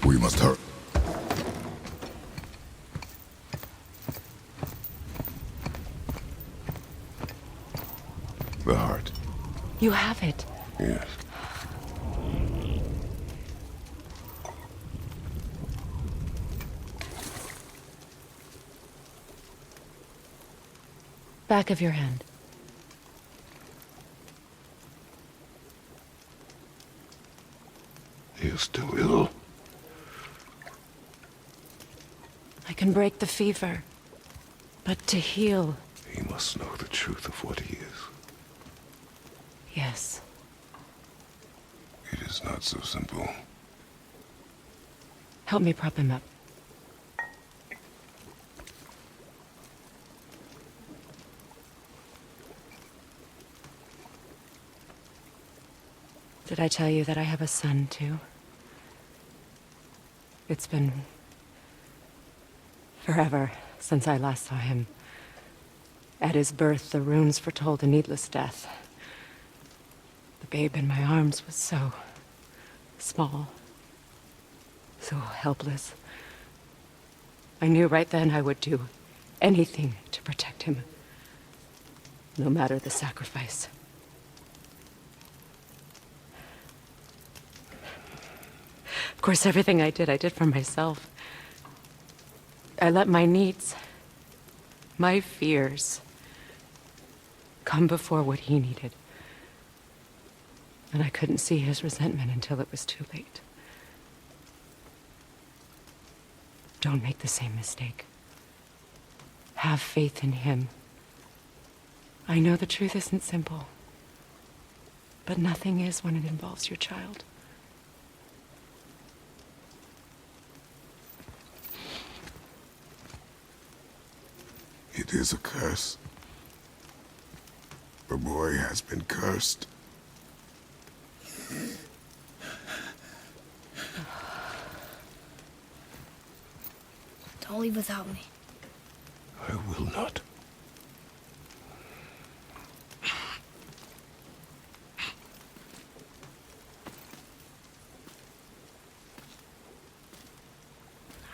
We must hurry. The heart. You have it. Yes. Back of your hand. He is still ill. I can break the fever. But to heal... He must know the truth of what he is. Yes. It is not so simple. Help me prop him up. Did I tell you that I have a son, too? It's been... forever since I last saw him. At his birth, the runes foretold a needless death. The babe in my arms was so... small. So helpless. I knew right then I would do anything to protect him. No matter the sacrifice. Of course, everything I did for myself. I let my needs, my fears, come before what he needed. And I couldn't see his resentment until it was too late. Don't make the same mistake. Have faith in him. I know the truth isn't simple, but nothing is when it involves your child. It is a curse. The boy has been cursed. Don't leave without me. I will not.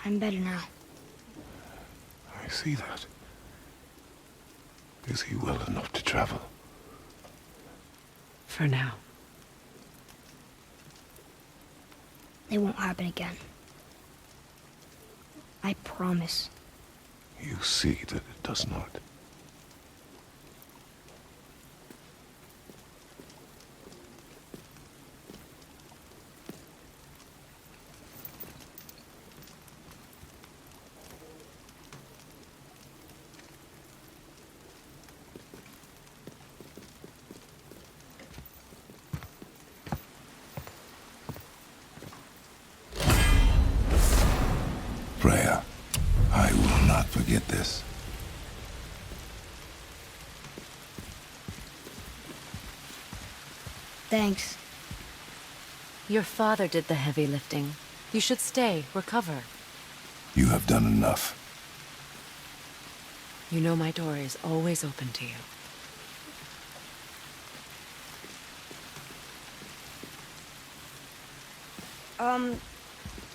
I'm better now. I see that. Is he well enough to travel? For now. It won't happen again. I promise. You see that it does not. Freya, I will not forget this. Thanks. Your father did the heavy lifting. You should stay, recover. You have done enough. You know my door is always open to you.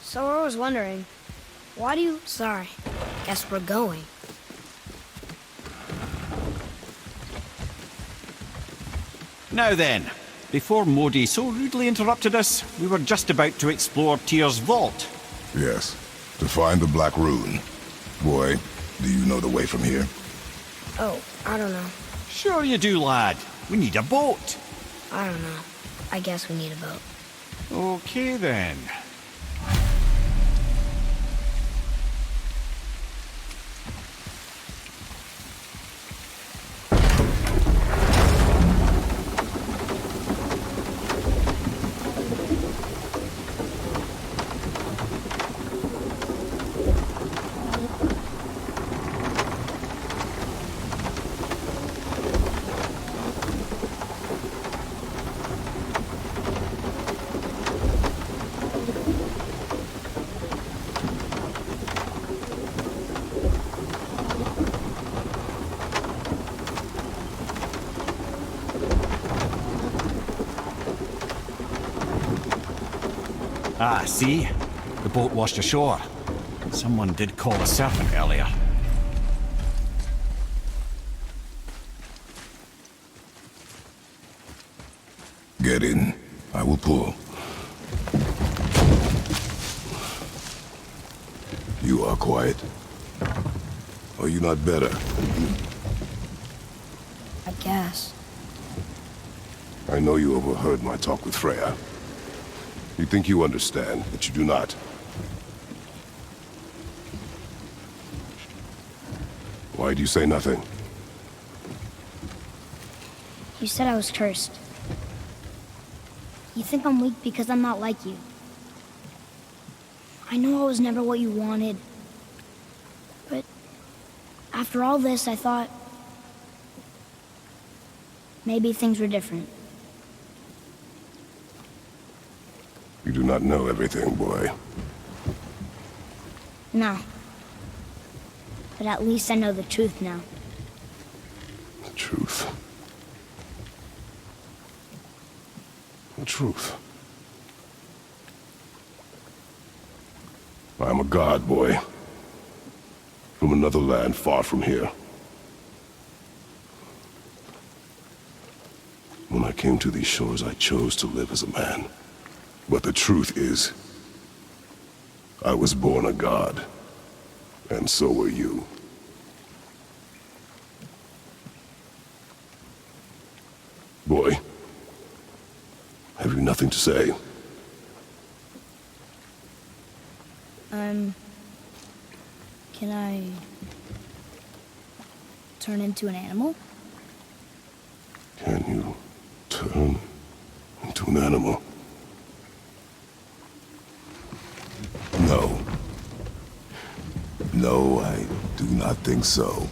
So I was wondering, why do you... Sorry, guess we're going. Now then, before Modi so rudely interrupted us, we were just about to explore Tyr's vault. Yes, to find the Black Rune. Boy, do you know the way from here? Oh, I don't know. Sure you do, lad. We need a boat. I don't know. I guess we need a boat. Okay then. Ah, see? The boat washed ashore. Someone did call a serpent earlier. Get in. I will pull. You are quiet. Are you not better? I guess. I know you overheard my talk with Freya. You think you understand, but you do not. Why do you say nothing? You said I was cursed. You think I'm weak because I'm not like you. I know I was never what you wanted. But after all this, I thought maybe things were different. You do not know everything, boy. No. But at least I know the truth now. The truth. The truth. I am a god, boy. From another land far from here. When I came to these shores, I chose to live as a man. But the truth is, I was born a god. And so were you. Boy, have you nothing to say? Can I turn into an animal? Can you turn into an animal? No. No, I do not think so.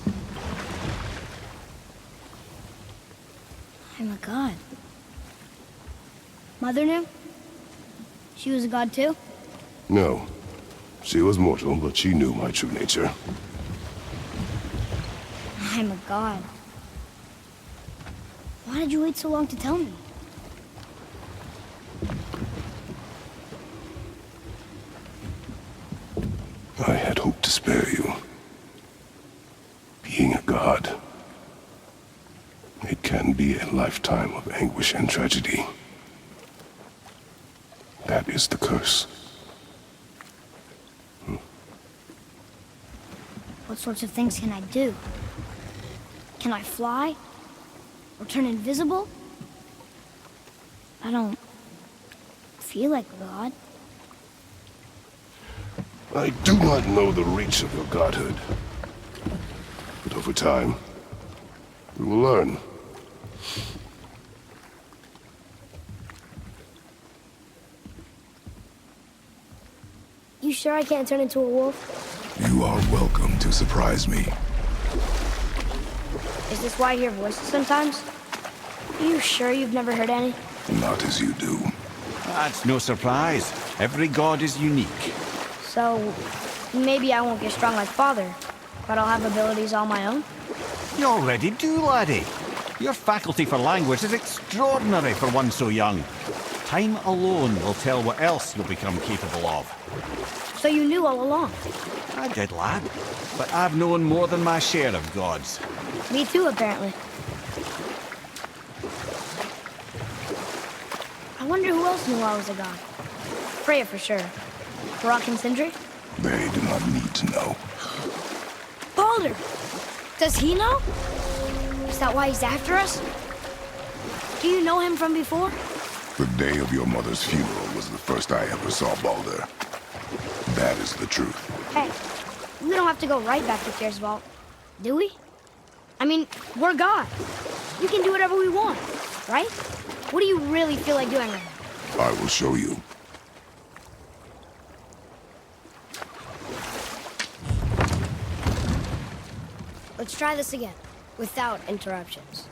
I'm a god. Mother knew? She was a god too? No. She was mortal, but she knew my true nature. I'm a god. Why did you wait so long to tell me? I had hoped to spare you. Being a god, it can be a lifetime of anguish and tragedy. That is the curse. What sorts of things can I do? Can I fly? Or turn invisible? I don't feel like a god. I do not know the reach of your godhood. But over time, we will learn. You sure I can't turn into a wolf? You are welcome to surprise me. Is this why I hear voices sometimes? Are you sure you've never heard any? Not as you do. That's no surprise. Every god is unique. So, maybe I won't get strong like Father, but I'll have abilities all my own? You already do, laddie. Your faculty for language is extraordinary for one so young. Time alone will tell what else you'll become capable of. So you knew all along? I did, lad. But I've known more than my share of gods. Me too, apparently. I wonder who else knew I was a god. Freya for sure. Brock and Sindri? They do not need to know. Baldur! Does he know? Is that why he's after us? Do you know him from before? The day of your mother's funeral was the first I ever saw Baldur. That is the truth. Hey, we don't have to go right back to Tyr's vault, do we? I mean, we're God. We can do whatever we want, right? What do you really feel like doing right now? I will show you. Let's try this again, without interruptions.